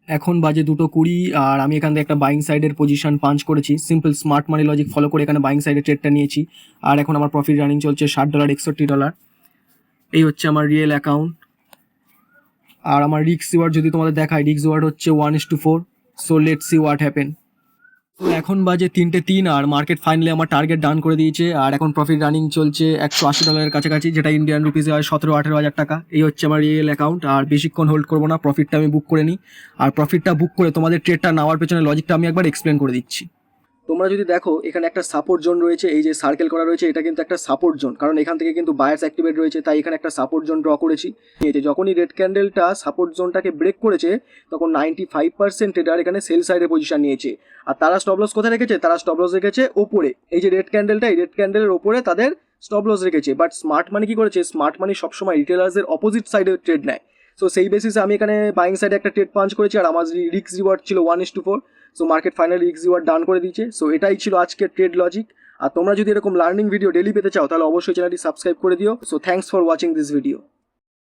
এখন বাজে 2:20 আর আমি এখান থেকে একটা বাইং সাইডের পজিশন পাঞ্চ করেছি। সিম্পল স্মার্ট মানি লজিক ফলো করে এখানে বাইং সাইডের ট্রেডটা নিয়েছি। আর এখন আমার প্রফিট রানিং চলছে $60 এই হচ্ছে আমার রিয়েল অ্যাকাউন্ট। আর আমার রিক্স রিওয়ার্ড যদি তোমাদের দেখায়, রিক্স রিওয়ার্ড হচ্ছে 1:4। So let's see what happen. তো এখন বাজে 3:03 আর মার্কেট ফাইনালি আমার টার্গেট ডান করে দিয়েছে। আর এখন প্রফিট রানিং চলছে $180 কাছাকাছি, যেটা ইন্ডিয়ান রুপিসে হয় 17-18 হাজার টাকা। এই হচ্ছে আমার রিয়েল অ্যাকাউন্ট। আর বেশিক্ষণ হোল্ড করবো না, প্রফিটটা আমি বুক করে নিই। আর প্রফিটটা বুক করে তোমাদের ট্রেডটা নেওয়ার পেছনে লজিকটা আমি একবার এক্সপ্লেন করে দিচ্ছি। তোমরা যদি দেখো এখানে একটা সাপোর্ট জোন রয়েছে, এই যে সার্কেল করা রয়েছে এটা কিন্তু একটা সাপোর্ট জোন, কারণ এখান থেকে কিন্তু বায়ার্স অ্যাক্টিভেট রয়েছে, তাই এখানে একটা সাপোর্ট জোন ড্র করেছি। যখনই রেড ক্যান্ডেলটা সাপোর্ট জোনটাকে ব্রেক করেছে তখন 95% ট্রেডার এখানে সেল সাইডে পজিশন নিয়েছে। আর তারা স্টপ লস কোথায় রেখেছে? তারা স্টপ লস রেখেছে ওপরে, এই যে রেড ক্যান্ডেলটা, এই রেড ক্যান্ডেলের ওপরে তাদের স্টপ লস রেখেছে। বাট স্মার্ট মানি কি করেছে? স্মার্ট মানি সবসময় রিটেলার্সের অপোজিট সাইডে ট্রেড নেয়। সো সেই বেসিসে আমি এখানে বাইং সাইডে একটা ট্রেড পাঞ্চ করেছি। আর আমার রিক্স রিওয়ার্ড ছিল 1:4। সো মার্কেট ফাইনালি রিক্স রিওয়ার্ড ডান করে দিয়েছে। সো এটাই ছিল আজকের ট্রেড লজিক। আর তোমরা যদি এরকম লার্নিং ভিডিও ডেলি পেতে চাও তাহলে অবশ্যই চ্যানেলটি সাবস্ক্রাইব করে দিও। So thanks for watching this video.